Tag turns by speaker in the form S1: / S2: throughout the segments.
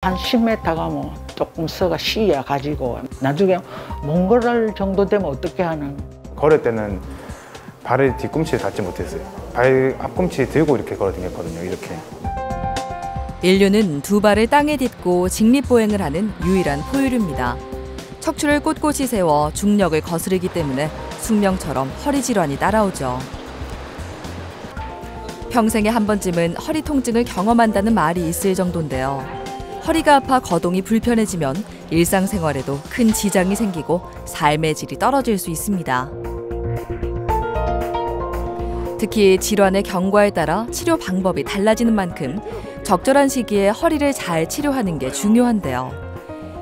S1: 한 10m 가면 조금 서가 쉬야 가지고 나중에 몽골 정도 되면 어떻게 하는.
S2: 걸을 때는 발을 뒤꿈치에 닿지 못했어요. 발 앞꿈치 들고 이렇게 걸어 다녔거든요. 이렇게.
S3: 인류는 두 발을 땅에 딛고 직립보행을 하는 유일한 포유류입니다. 척추를 꼿꼿이 세워 중력을 거스르기 때문에 숙명처럼 허리 질환이 따라오죠. 평생에 한 번쯤은 허리 통증을 경험한다는 말이 있을 정도인데요. 허리가 아파 거동이 불편해지면 일상생활에도 큰 지장이 생기고 삶의 질이 떨어질 수 있습니다. 특히 질환의 경과에 따라 치료 방법이 달라지는 만큼 적절한 시기에 허리를 잘 치료하는 게 중요한데요.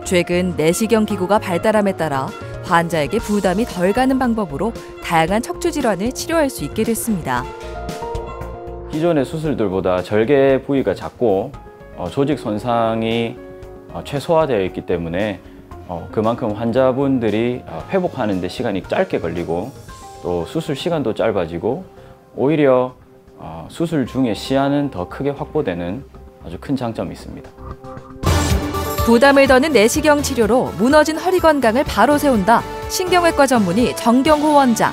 S3: 최근 내시경 기구가 발달함에 따라 환자에게 부담이 덜 가는 방법으로 다양한 척추 질환을 치료할 수 있게 됐습니다.
S4: 기존의 수술들보다 절개 부위가 작고 조직 손상이 최소화되어 있기 때문에 그만큼 환자분들이 회복하는 데 시간이 짧게 걸리고 또 수술 시간도 짧아지고 오히려 수술 중에 시야는 더 크게 확보되는 아주 큰 장점이 있습니다.
S3: 부담을 더는 내시경 치료로 무너진 허리 건강을 바로 세운다. 신경외과 전문의 정경호 원장.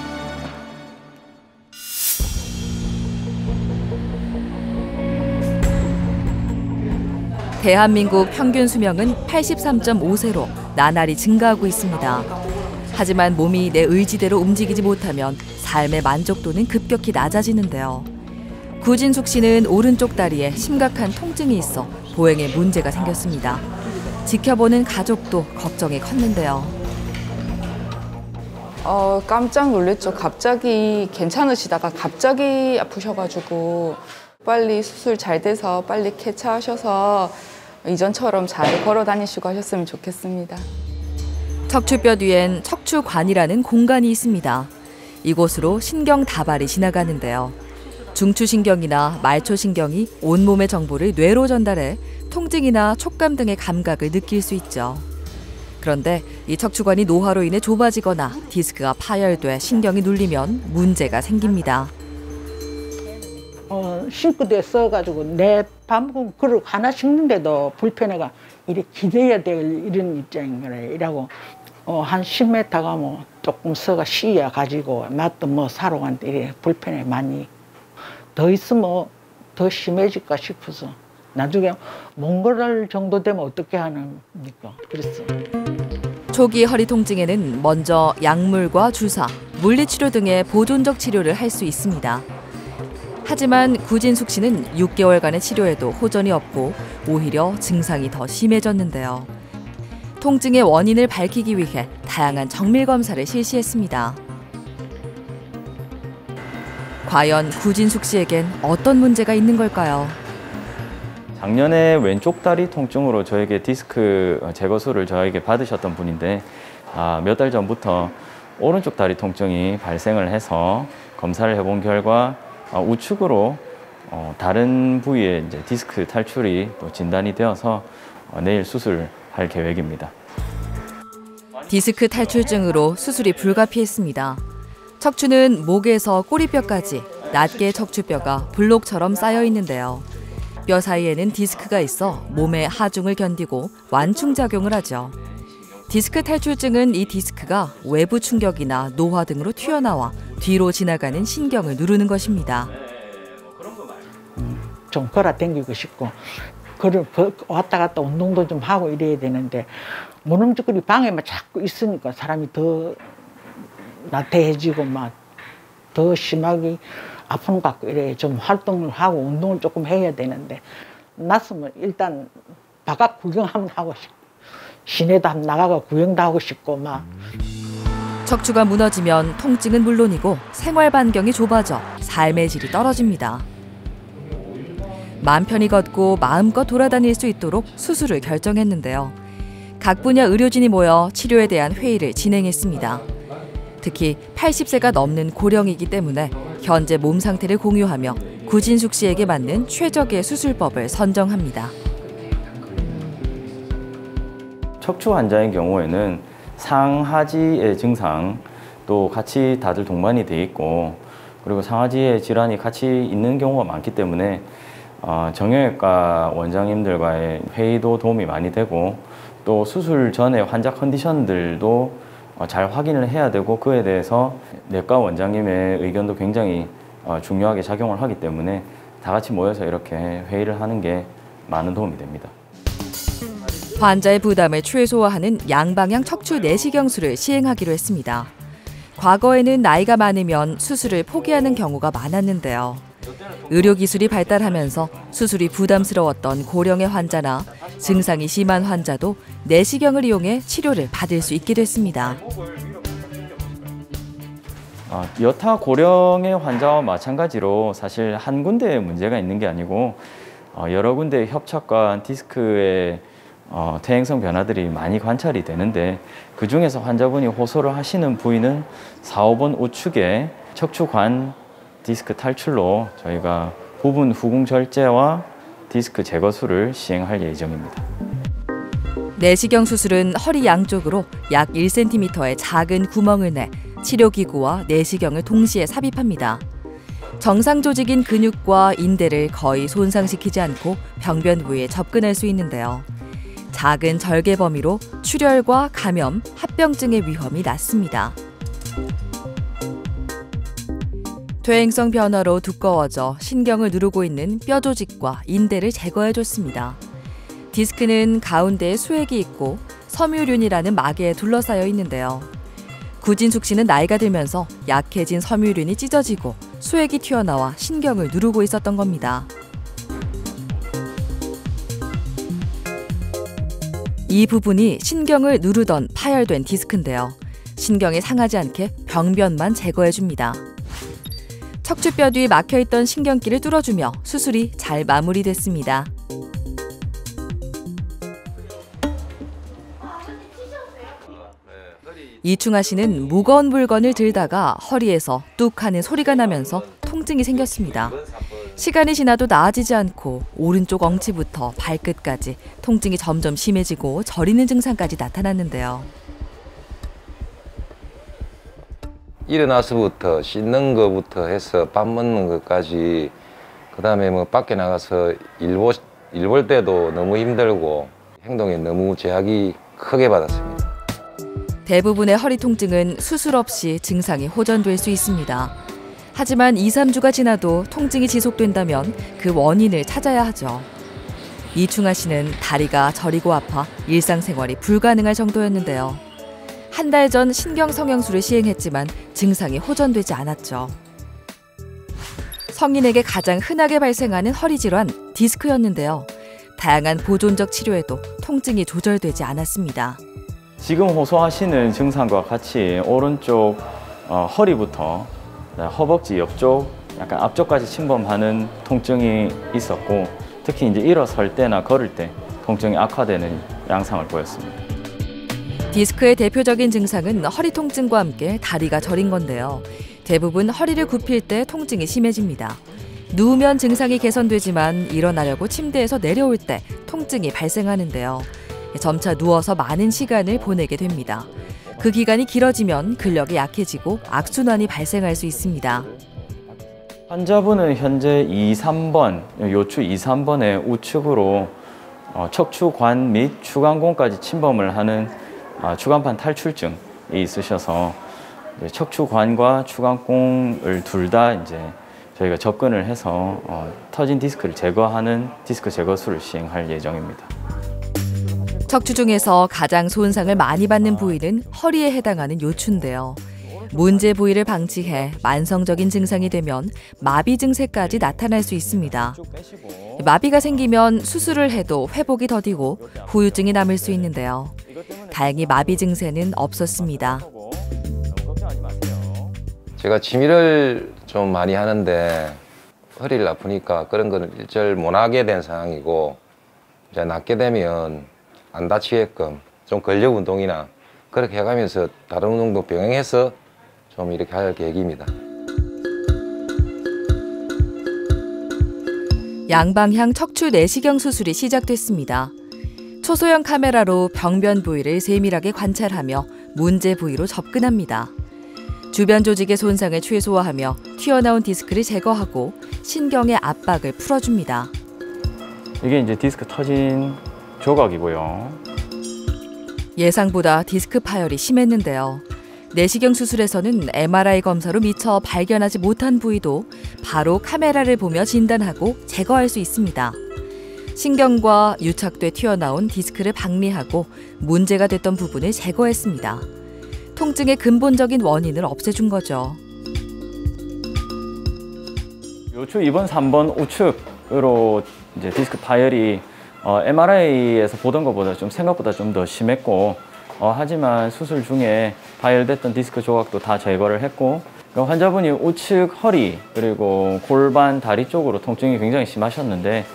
S3: 대한민국 평균 수명은 83.5세로 나날이 증가하고 있습니다. 하지만 몸이 내 의지대로 움직이지 못하면 삶의 만족도는 급격히 낮아지는데요. 구진숙 씨는 오른쪽 다리에 심각한 통증이 있어 보행에 문제가 생겼습니다. 지켜보는 가족도 걱정이 컸는데요.
S5: 깜짝 놀랐죠. 갑자기 괜찮으시다가 갑자기 아프셔가지고 빨리 수술 잘 돼서 빨리 쾌차하셔서 이전처럼 잘 걸어 다니시고 하셨으면 좋겠습니다.
S3: 척추뼈 뒤엔 척추관이라는 공간이 있습니다. 이곳으로 신경 다발이 지나가는데요. 중추신경이나 말초신경이 온몸의 정보를 뇌로 전달해 통증이나 촉감 등의 감각을 느낄 수 있죠. 그런데 이 척추관이 노화로 인해 좁아지거나 디스크가 파열돼 신경이 눌리면 문제가 생깁니다.
S1: 싱크대에 써가지고 내 밥은 그릇 하나 씻는데도 불편해가 이렇게 기대야 될 이런 입장인 거래. 이라고 한 10m 가면 조금 서가 쉬야 가지고 나도 뭐 사러 갔는데 이래 불편해 많이. 더 있으면 더 심해질까 싶어서 나중에 몽골 정도 되면 어떻게 하는니까 그랬어.
S3: 초기 허리 통증에는 먼저 약물과 주사, 물리치료 등의 보존적 치료를 할 수 있습니다. 하지만 구진숙 씨는 6개월간의 치료에도 호전이 없고 오히려 증상이 더 심해졌는데요. 통증의 원인을 밝히기 위해 다양한 정밀 검사를 실시했습니다. 과연 구진숙 씨에겐 어떤 문제가 있는 걸까요?
S4: 작년에 왼쪽 다리 통증으로 저에게 디스크 제거술을 저에게 받으셨던 분인데 몇 달 전부터 오른쪽 다리 통증이 발생을 해서 검사를 해본 결과 우측으로 다른 부위에 이제 디스크 탈출이 또 진단이 되어서 내일 수술할 계획입니다.
S3: 디스크 탈출증으로 수술이 불가피했습니다. 척추는 목에서 꼬리뼈까지 낱개의 척추뼈가 블록처럼 쌓여 있는데요. 뼈 사이에는 디스크가 있어 몸의 하중을 견디고 완충작용을 하죠. 디스크 탈출증은 이 디스크가 외부 충격이나 노화 등으로 튀어나와 뒤로 지나가는 신경을 누르는 것입니다.
S1: 좀 걸어 다니고 싶고 왔다 갔다 운동도 좀 하고 이래야 되는데 무능지거리 방에만 자꾸 있으니까 사람이 더 나태해지고 막 더 심하게 아픈 것 같고 이래 좀 활동을 하고 운동을 조금 해야 되는데 났으면 일단 바깥 구경 한번 하고 싶고 시내도 한번 나가고 구경도 하고 싶고 막.
S3: 척추가 무너지면 통증은 물론이고 생활 반경이 좁아져 삶의 질이 떨어집니다. 마음 편히 걷고 마음껏 돌아다닐 수 있도록 수술을 결정했는데요. 각 분야 의료진이 모여 치료에 대한 회의를 진행했습니다. 특히 80세가 넘는 고령이기 때문에 현재 몸 상태를 공유하며 구진숙 씨에게 맞는 최적의 수술법을 선정합니다.
S4: 척추 환자의 경우에는 상하지의 증상 또 같이 다들 동반이 돼 있고 그리고 상하지의 질환이 같이 있는 경우가 많기 때문에 정형외과 원장님들과의 회의도 도움이 많이 되고 또 수술 전에 환자 컨디션들도 잘 확인을 해야 되고 그에 대해서 내과 원장님의 의견도 굉장히 중요하게 작용을 하기 때문에 다 같이 모여서 이렇게 회의를 하는 게 많은 도움이 됩니다.
S3: 환자의 부담을 최소화하는 양방향 척추 내시경술을 시행하기로 했습니다. 과거에는 나이가 많으면 수술을 포기하는 경우가 많았는데요. 의료기술이 발달하면서 수술이 부담스러웠던 고령의 환자나 증상이 심한 환자도 내시경을 이용해 치료를 받을 수 있게 됐습니다.
S4: 여타 고령의 환자와 마찬가지로 사실 한 군데에 문제가 있는 게 아니고 여러 군데의 협착과 디스크의 퇴행성 변화들이 많이 관찰이 되는데 그중에서 환자분이 호소를 하시는 부위는 4, 5번 우측의 척추관 디스크 탈출로 저희가 부분 후궁 절제와 디스크 제거술을 시행할 예정입니다.
S3: 내시경 수술은 허리 양쪽으로 약 1cm의 작은 구멍을 내 치료기구와 내시경을 동시에 삽입합니다. 정상 조직인 근육과 인대를 거의 손상시키지 않고 병변 부위에 접근할 수 있는데요. 작은 절개 범위로 출혈과 감염, 합병증의 위험이 낮습니다. 퇴행성 변화로 두꺼워져 신경을 누르고 있는 뼈 조직과 인대를 제거해줬습니다. 디스크는 가운데에 수액이 있고 섬유륜이라는 막에 둘러싸여 있는데요. 구진숙 씨는 나이가 들면서 약해진 섬유륜이 찢어지고 수액이 튀어나와 신경을 누르고 있었던 겁니다. 이 부분이 신경을 누르던 파열된 디스크인데요. 신경이 상하지 않게 병변만 제거해줍니다. 척추뼈 뒤 막혀있던 신경기를 뚫어주며 수술이 잘 마무리됐습니다. 이충하 씨는 무거운 물건을 들다가 허리에서 뚝 하는 소리가 나면서 통증이 생겼습니다. 시간이 지나도 나아지지 않고 오른쪽 엉치부터 발끝까지 통증이 점점 심해지고 저리는 증상까지 나타났는데요.
S6: 일어나서부터 씻는 것부터 해서 밥 먹는 것까지 그다음에 뭐 밖에 나가서 일 볼 때도 너무 힘들고 행동에 너무 제약이 크게 받았습니다.
S3: 대부분의 허리 통증은 수술 없이 증상이 호전될 수 있습니다. 하지만 2, 3주가 지나도 통증이 지속된다면 그 원인을 찾아야 하죠. 이충하 씨는 다리가 저리고 아파 일상생활이 불가능할 정도였는데요. 한 달 전 신경성형술을 시행했지만 증상이 호전되지 않았죠. 성인에게 가장 흔하게 발생하는 허리 질환, 디스크였는데요. 다양한 보존적 치료에도 통증이 조절되지 않았습니다.
S4: 지금 호소하시는 증상과 같이 오른쪽 허리부터 허벅지 옆쪽, 약간 앞쪽까지 침범하는 통증이 있었고 특히 이제 일어설 때나 걸을 때 통증이 악화되는 양상을 보였습니다.
S3: 디스크의 대표적인 증상은 허리 통증과 함께 다리가 저린 건데요. 대부분 허리를 굽힐 때 통증이 심해집니다. 누우면 증상이 개선되지만 일어나려고 침대에서 내려올 때 통증이 발생하는데요. 점차 누워서 많은 시간을 보내게 됩니다. 그 기간이 길어지면 근력이 약해지고 악순환이 발생할 수 있습니다.
S4: 환자분은 현재 2, 3번, 요추 2, 3번의 우측으로 척추관 및 추간공까지 침범을 하는 추간판 탈출증이 있으셔서 척추관과 추간공을 둘 다 이제 저희가 접근을 해서 터진 디스크를 제거하는 디스크 제거술을 시행할 예정입니다.
S3: 척추 중에서 가장 손상을 많이 받는 부위는 허리에 해당하는 요추인데요. 문제 부위를 방치해 만성적인 증상이 되면 마비 증세까지 나타날 수 있습니다. 마비가 생기면 수술을 해도 회복이 더디고 후유증이 남을 수 있는데요. 다행히 마비 증세는 없었습니다.
S6: 제가 취미를 좀 많이 하는데 허리를 아프니까 그런 거는 일절 못 하게 된 상황이고 이제 낫게 되면 안 다치게끔 좀 근력 운동이나 그렇게 해가면서 다른 운동도 병행해서 좀 이렇게 할 계획입니다.
S3: 양방향 척추 내시경 수술이 시작됐습니다. 초소형 카메라로 병변 부위를 세밀하게 관찰하며 문제 부위로 접근합니다. 주변 조직의 손상을 최소화하며 튀어나온 디스크를 제거하고 신경의 압박을 풀어줍니다.
S4: 이게 이제 디스크 터진 조각이고요.
S3: 예상보다 디스크 파열이 심했는데요. 내시경 수술에서는 MRI 검사로 미처 발견하지 못한 부위도 바로 카메라를 보며 진단하고 제거할 수 있습니다. 신경과 유착돼 튀어나온 디스크를 박리하고 문제가 됐던 부분을 제거했습니다. 통증의 근본적인 원인을 없애준 거죠.
S4: 요추 2번, 3번 우측으로 이제 디스크 파열이 MRI에서 보던 것보다 좀 생각보다 좀 더 심했고 하지만 수술 중에 파열됐던 디스크 조각도 다 제거를 했고 환자분이 우측 허리 그리고 골반, 다리 쪽으로 통증이 굉장히 심하셨는데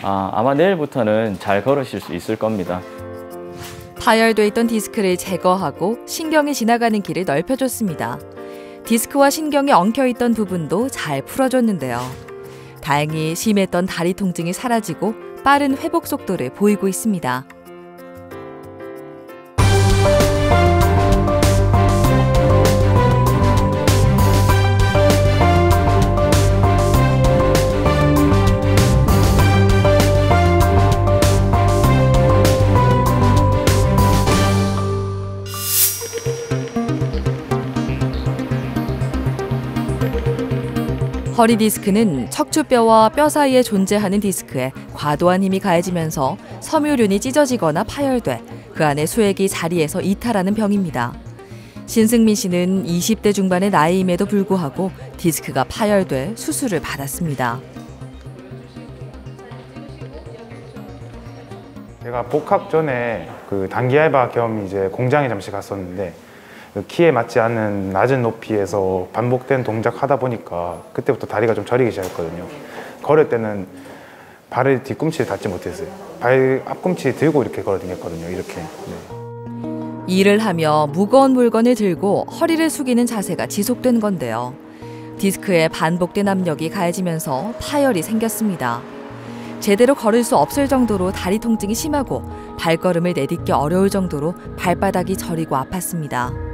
S4: 아마 내일부터는 잘 걸으실 수 있을 겁니다.
S3: 파열돼 있던 디스크를 제거하고 신경이 지나가는 길을 넓혀줬습니다. 디스크와 신경이 엉켜있던 부분도 잘 풀어줬는데요. 다행히 심했던 다리 통증이 사라지고 빠른 회복 속도를 보이고 있습니다. 허리 디스크는 척추뼈와 뼈 사이에 존재하는 디스크에 과도한 힘이 가해지면서 섬유륜이 찢어지거나 파열돼 그 안에 수액이 자리에서 이탈하는 병입니다. 신승민 씨는 20대 중반의 나이임에도 불구하고 디스크가 파열돼 수술을 받았습니다.
S2: 제가 복학 전에 그 단기 알바 겸 이제 공장에 잠시 갔었는데 키에 맞지 않는 낮은 높이에서 반복된 동작 하다 보니까 그때부터 다리가 좀 저리기 시작했거든요. 걸을 때는 발을 뒤꿈치에 닿지 못했어요. 발 앞꿈치 들고 이렇게 걸어 다녔거든요. 이렇게. 네.
S3: 일을 하며 무거운 물건을 들고 허리를 숙이는 자세가 지속된 건데요. 디스크에 반복된 압력이 가해지면서 파열이 생겼습니다. 제대로 걸을 수 없을 정도로 다리 통증이 심하고 발걸음을 내딛기 어려울 정도로 발바닥이 저리고 아팠습니다.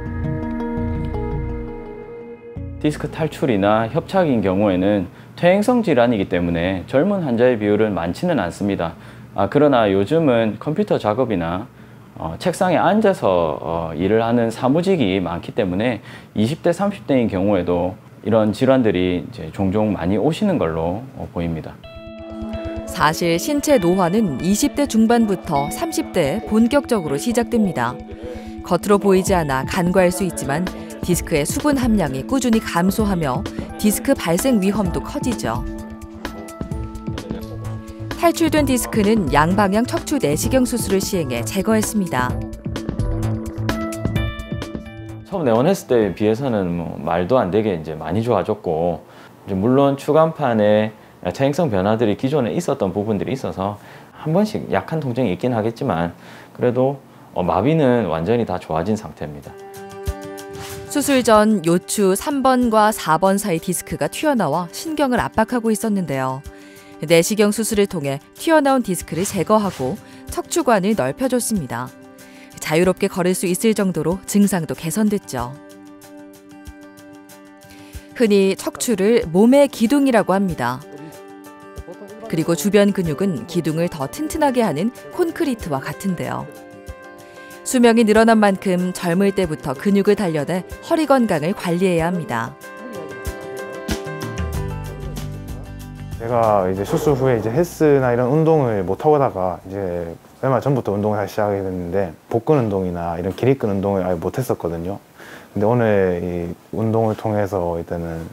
S4: 디스크 탈출이나 협착인 경우에는 퇴행성 질환이기 때문에 젊은 환자의 비율은 많지는 않습니다. 그러나 요즘은 컴퓨터 작업이나 책상에 앉아서 일을 하는 사무직이 많기 때문에 20대, 30대인 경우에도 이런 질환들이 이제 종종 많이 오시는 걸로 보입니다.
S3: 사실 신체 노화는 20대 중반부터 30대에 본격적으로 시작됩니다. 겉으로 보이지 않아 간과할 수 있지만 디스크의 수분 함량이 꾸준히 감소하며 디스크 발생 위험도 커지죠. 탈출된 디스크는 양방향 척추 내시경 수술을 시행해 제거했습니다.
S4: 처음 내원했을 때에 비해서는 뭐 말도 안 되게 이제 많이 좋아졌고, 이제 물론 추간판에 퇴행성 변화들이 기존에 있었던 부분들이 있어서 한 번씩 약한 통증이 있긴 하겠지만 그래도 마비는 완전히 다 좋아진 상태입니다.
S3: 수술 전 요추 3번과 4번 사이 디스크가 튀어나와 신경을 압박하고 있었는데요. 내시경 수술을 통해 튀어나온 디스크를 제거하고 척추관을 넓혀줬습니다. 자유롭게 걸을 수 있을 정도로 증상도 개선됐죠. 흔히 척추를 몸의 기둥이라고 합니다. 그리고 주변 근육은 기둥을 더 튼튼하게 하는 콘크리트와 같은데요. 수명이 늘어난 만큼 젊을 때부터 근육을 단련해 허리 건강을 관리해야 합니다.
S2: 제가 이제 수술 후에 이제 헬스나 이런 운동을 못 하다가 이제 얼마 전부터 운동을 다시 시작하게 됐는데 복근 운동이나 이런 기립근 운동을 아예 못 했었거든요. 근데 오늘 이 운동을 통해서 일단은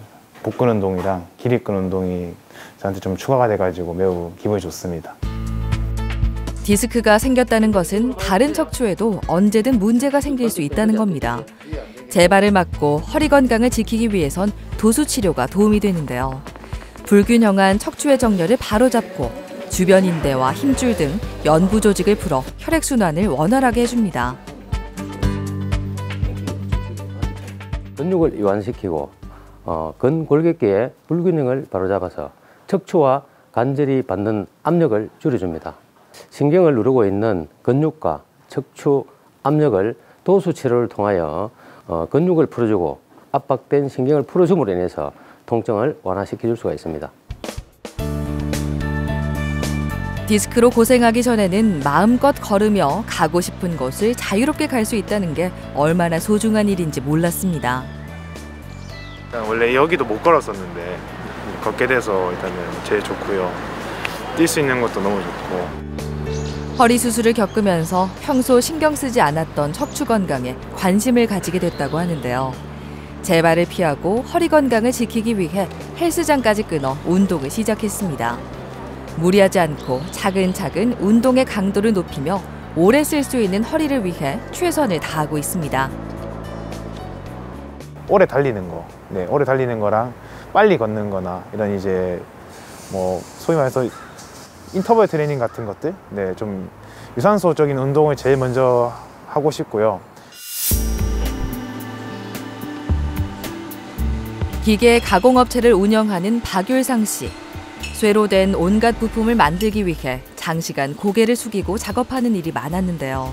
S2: 복근 운동이랑 기립근 운동이 저한테 좀 추가가 돼가지고 매우 기분이 좋습니다.
S3: 디스크가 생겼다는 것은 다른 척추에도 언제든 문제가 생길 수 있다는 겁니다. 재발을 막고 허리 건강을 지키기 위해선 도수 치료가 도움이 되는데요. 불균형한 척추의 정렬을 바로잡고 주변 인대와 힘줄 등 연부 조직을 풀어 혈액순환을 원활하게 해줍니다.
S7: 근육을 이완시키고 근골격계의 불균형을 바로잡아서 척추와 관절이 받는 압력을 줄여줍니다. 신경을 누르고 있는 근육과 척추 압력을 도수 치료를 통하여 근육을 풀어주고 압박된 신경을 풀어줌으로 인해서 통증을 완화시켜 줄 수가 있습니다.
S3: 디스크로 고생하기 전에는 마음껏 걸으며 가고 싶은 곳을 자유롭게 갈 수 있다는 게 얼마나 소중한 일인지 몰랐습니다.
S2: 원래 여기도 못 걸었었는데 걷게 돼서 일단은 제일 좋고요. 뛸 수 있는 것도 너무 좋고.
S3: 허리 수술을 겪으면서 평소 신경 쓰지 않았던 척추 건강에 관심을 가지게 됐다고 하는데요. 재발을 피하고 허리 건강을 지키기 위해 헬스장까지 끊어 운동을 시작했습니다. 무리하지 않고 차근차근 운동의 강도를 높이며 오래 쓸 수 있는 허리를 위해 최선을 다하고 있습니다.
S2: 오래 달리는 거, 오래 달리는 거랑 빨리 걷는 거나 이런 이제 뭐 소위 말해서 인터벌 트레이닝 같은 것들, 좀 유산소적인 운동을 제일 먼저 하고 싶고요.
S3: 기계 가공업체를 운영하는 박율상 씨. 쇠로 된 온갖 부품을 만들기 위해 장시간 고개를 숙이고 작업하는 일이 많았는데요.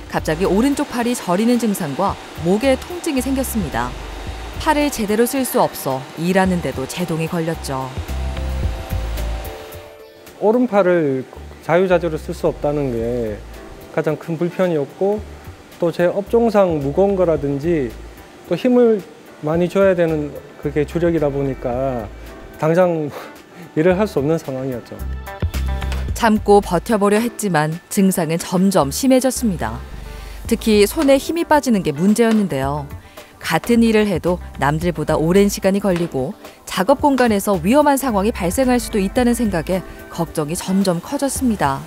S3: 갑자기 오른쪽 팔이 저리는 증상과 목에 통증이 생겼습니다. 팔을 제대로 쓸 수 없어 일하는데도 제동이 걸렸죠.
S8: 오른팔을 자유자재로 쓸 수 없다는 게 가장 큰 불편이었고, 또 제 업종상 무거운 거라든지 또 힘을 많이 줘야 되는 그게 주력이다 보니까 당장 일을 할 수 없는 상황이었죠.
S3: 참고 버텨보려 했지만 증상은 점점 심해졌습니다. 특히 손에 힘이 빠지는 게 문제였는데요. 같은 일을 해도 남들보다 오랜 시간이 걸리고 작업 공간에서 위험한 상황이 발생할 수도 있다는 생각에 걱정이 점점 커졌습니다.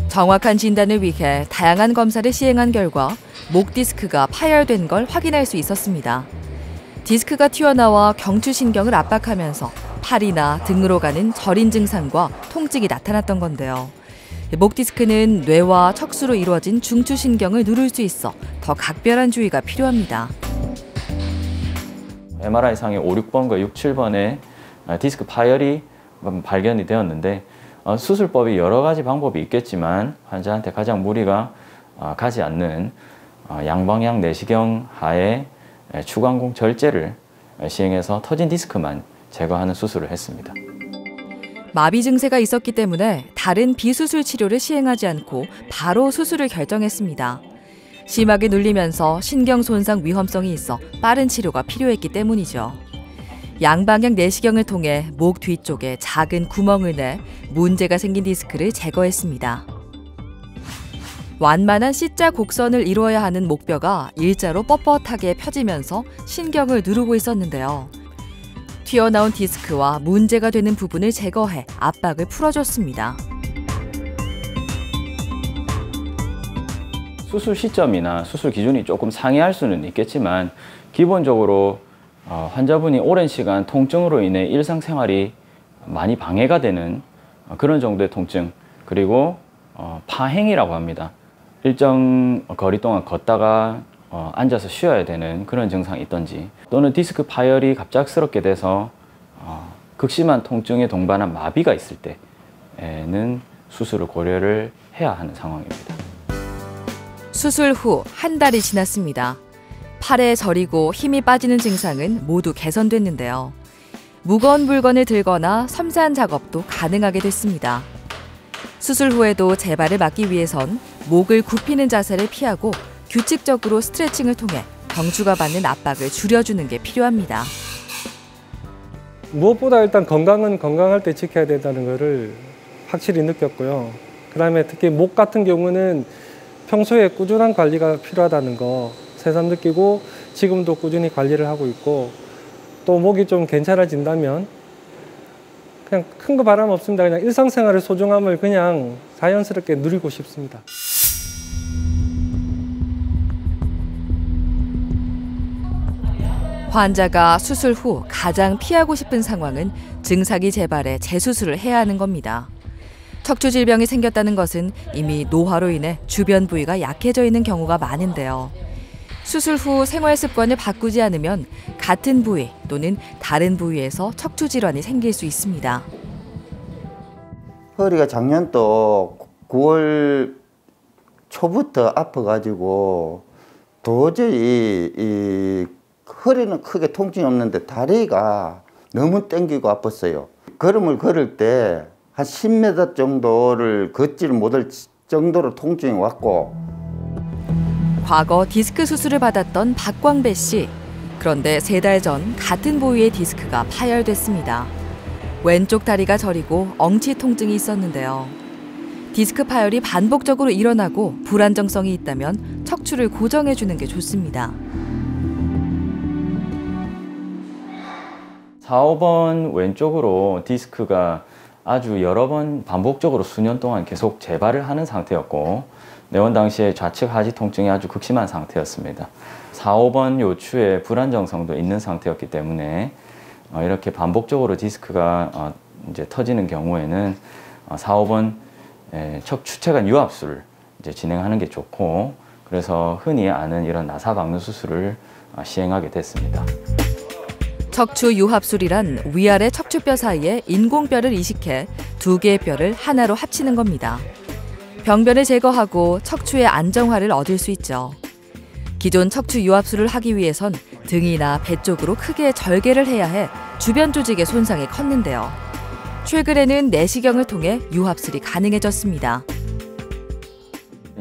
S3: 정확한 진단을 위해 다양한 검사를 시행한 결과 목 디스크가 파열된 걸 확인할 수 있었습니다. 디스크가 튀어나와 경추신경을 압박하면서 팔이나 등으로 가는 저린 증상과 통증이 나타났던 건데요. 목 디스크는 뇌와 척수로 이루어진 중추신경을 누를 수 있어 더 각별한 주의가 필요합니다.
S4: MRI상에 5, 6번과 6, 7번에 디스크 파열이 발견이 되었는데 수술법이 여러 가지 방법이 있겠지만 환자한테 가장 무리가 가지 않는 양방향 내시경 하에 추간공 절제를 시행해서 터진 디스크만 제거하는 수술을 했습니다.
S3: 마비 증세가 있었기 때문에 다른 비수술 치료를 시행하지 않고 바로 수술을 결정했습니다. 심하게 눌리면서 신경 손상 위험성이 있어 빠른 치료가 필요했기 때문이죠. 양방향 내시경을 통해 목 뒤쪽에 작은 구멍을 내 문제가 생긴 디스크를 제거했습니다. 완만한 C자 곡선을 이루어야 하는 목뼈가 일자로 뻣뻣하게 펴지면서 신경을 누르고 있었는데요. 튀어나온 디스크와 문제가 되는 부분을 제거해 압박을 풀어줬습니다.
S4: 수술 시점이나 수술 기준이 조금 상이할 수는 있겠지만 기본적으로 환자분이 오랜 시간 통증으로 인해 일상생활이 많이 방해가 되는 그런 정도의 통증, 그리고 파행이라고 합니다. 일정 거리 동안 걷다가 앉아서 쉬어야 되는 그런 증상이 있던지, 또는 디스크 파열이 갑작스럽게 돼서 극심한 통증에 동반한 마비가 있을 때에는 수술을 고려를 해야 하는 상황입니다.
S3: 수술 후 한 달이 지났습니다. 팔에 저리고 힘이 빠지는 증상은 모두 개선됐는데요. 무거운 물건을 들거나 섬세한 작업도 가능하게 됐습니다. 수술 후에도 재발을 막기 위해선 목을 굽히는 자세를 피하고 규칙적으로 스트레칭을 통해 경추가 받는 압박을 줄여주는 게 필요합니다.
S8: 무엇보다 일단 건강은 건강할 때 지켜야 된다는 것을 확실히 느꼈고요. 그다음에 특히 목 같은 경우는 평소에 꾸준한 관리가 필요하다는 거 새삼 느끼고 지금도 꾸준히 관리를 하고 있고, 또 목이 좀 괜찮아진다면 그냥 큰 거 바람 없습니다. 그냥 일상생활의 소중함을 그냥 자연스럽게 누리고 싶습니다.
S3: 환자가 수술 후 가장 피하고 싶은 상황은 증상이 재발해 재수술을 해야 하는 겁니다. 척추 질병이 생겼다는 것은 이미 노화로 인해 주변 부위가 약해져 있는 경우가 많은데요. 수술 후 생활 습관을 바꾸지 않으면 같은 부위 또는 다른 부위에서 척추 질환이 생길 수 있습니다.
S9: 허리가 작년도 9월 초부터 아파가지고 도저히 이 허리는 크게 통증이 없는데 다리가 너무 땡기고 아팠어요. 걸음을 걸을 때 한 10m 정도를 걷지를 못할 정도로 통증이 왔고.
S3: 과거 디스크 수술을 받았던 박광배 씨. 그런데 3달 전 같은 부위의 디스크가 파열됐습니다. 왼쪽 다리가 저리고 엉치 통증이 있었는데요. 디스크 파열이 반복적으로 일어나고 불안정성이 있다면 척추를 고정해 주는 게 좋습니다.
S4: 4, 5번 왼쪽으로 디스크가 아주 여러 번 반복적으로 수년 동안 계속 재발을 하는 상태였고 내원 당시에 좌측 하지 통증이 아주 극심한 상태였습니다. 4, 5번 요추에 불안정성도 있는 상태였기 때문에 이렇게 반복적으로 디스크가 이제 터지는 경우에는 4, 5번 척추체관 유압술을 이제 진행하는 게 좋고 그래서 흔히 아는 이런 나사 박는 수술을 시행하게 됐습니다.
S3: 척추 유합술이란 위아래 척추뼈 사이에 인공뼈를 이식해 2개의 뼈를 하나로 합치는 겁니다. 병변을 제거하고 척추의 안정화를 얻을 수 있죠. 기존 척추 유합술을 하기 위해선 등이나 배 쪽으로 크게 절개를 해야 해 주변 조직의 손상이 컸는데요. 최근에는 내시경을 통해 유합술이 가능해졌습니다.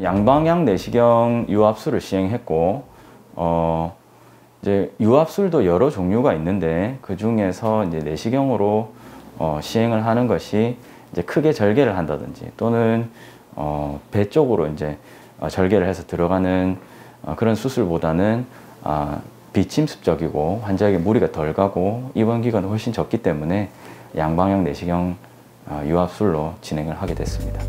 S4: 양방향 내시경 유합술을 시행했고 이제 유합술도 여러 종류가 있는데 그 중에서 이제 내시경으로 시행을 하는 것이 이제 크게 절개를 한다든지 또는 배 쪽으로 이제 절개를 해서 들어가는 그런 수술보다는 비침습적이고 환자에게 무리가 덜 가고 입원 기간은 훨씬 적기 때문에 양방향 내시경 유합술로 진행을 하게 됐습니다.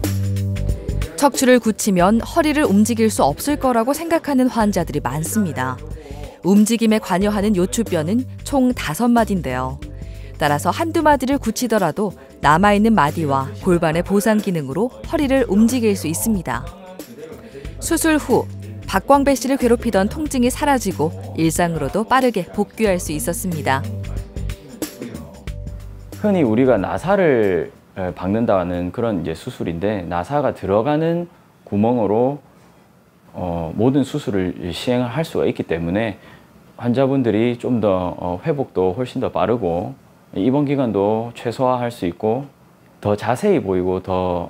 S3: 척추를 굳히면 허리를 움직일 수 없을 거라고 생각하는 환자들이 많습니다. 움직임에 관여하는 요추뼈는 총 5마디인데요. 따라서 한두 마디를 굳히더라도 남아있는 마디와 골반의 보상 기능으로 허리를 움직일 수 있습니다. 수술 후 박광배 씨를 괴롭히던 통증이 사라지고 일상으로도 빠르게 복귀할 수 있었습니다.
S4: 흔히 우리가 나사를 박는다는 그런 이제 수술인데 나사가 들어가는 구멍으로 모든 수술을 시행을 할 수가 있기 때문에 환자분들이 좀 더 회복도 훨씬 더 빠르고 입원 기간도 최소화할 수 있고 더 자세히 보이고 더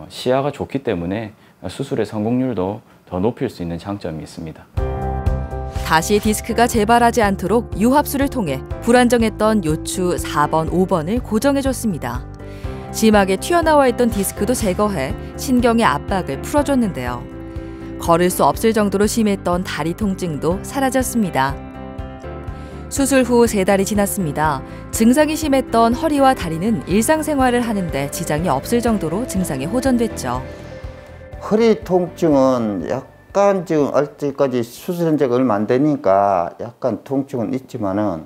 S4: 시야가 좋기 때문에 수술의 성공률도 더 높일 수 있는 장점이 있습니다.
S3: 다시 디스크가 재발하지 않도록 유합술을 통해 불안정했던 요추 4번, 5번을 고정해줬습니다. 심하게 튀어나와 있던 디스크도 제거해 신경의 압박을 풀어줬는데요. 걸을 수 없을 정도로 심했던 다리 통증도 사라졌습니다. 수술 후 3달이 지났습니다. 증상이 심했던 허리와 다리는 일상생활을 하는데 지장이 없을 정도로 증상이 호전됐죠.
S9: 허리 통증은 약간 지금 아직까지 수술한 지가 얼마 안 되니까 약간 통증은 있지만은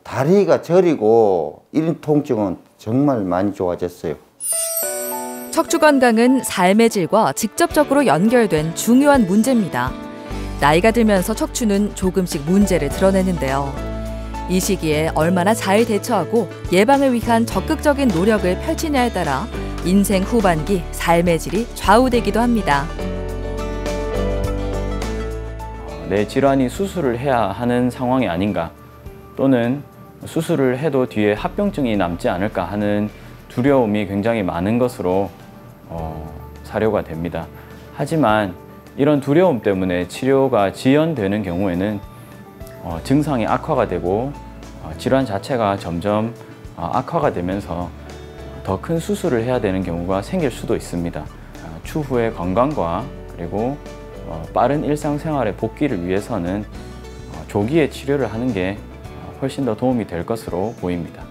S9: 다리가 저리고 이런 통증은 정말 많이 좋아졌어요.
S3: 척추 건강은 삶의 질과 직접적으로 연결된 중요한 문제입니다. 나이가 들면서 척추는 조금씩 문제를 드러내는데요. 이 시기에 얼마나 잘 대처하고 예방을 위한 적극적인 노력을 펼치냐에 따라 인생 후반기 삶의 질이 좌우되기도 합니다.
S4: 내 질환이 수술을 해야 하는 상황이 아닌가 또는 수술을 해도 뒤에 합병증이 남지 않을까 하는 두려움이 굉장히 많은 것으로 사료가 됩니다. 하지만 이런 두려움 때문에 치료가 지연되는 경우에는 증상이 악화가 되고 질환 자체가 점점 악화가 되면서 더 큰 수술을 해야 되는 경우가 생길 수도 있습니다. 추후의 건강과 그리고 빠른 일상생활의 복귀를 위해서는 조기에 치료를 하는 게 훨씬 더 도움이 될 것으로 보입니다.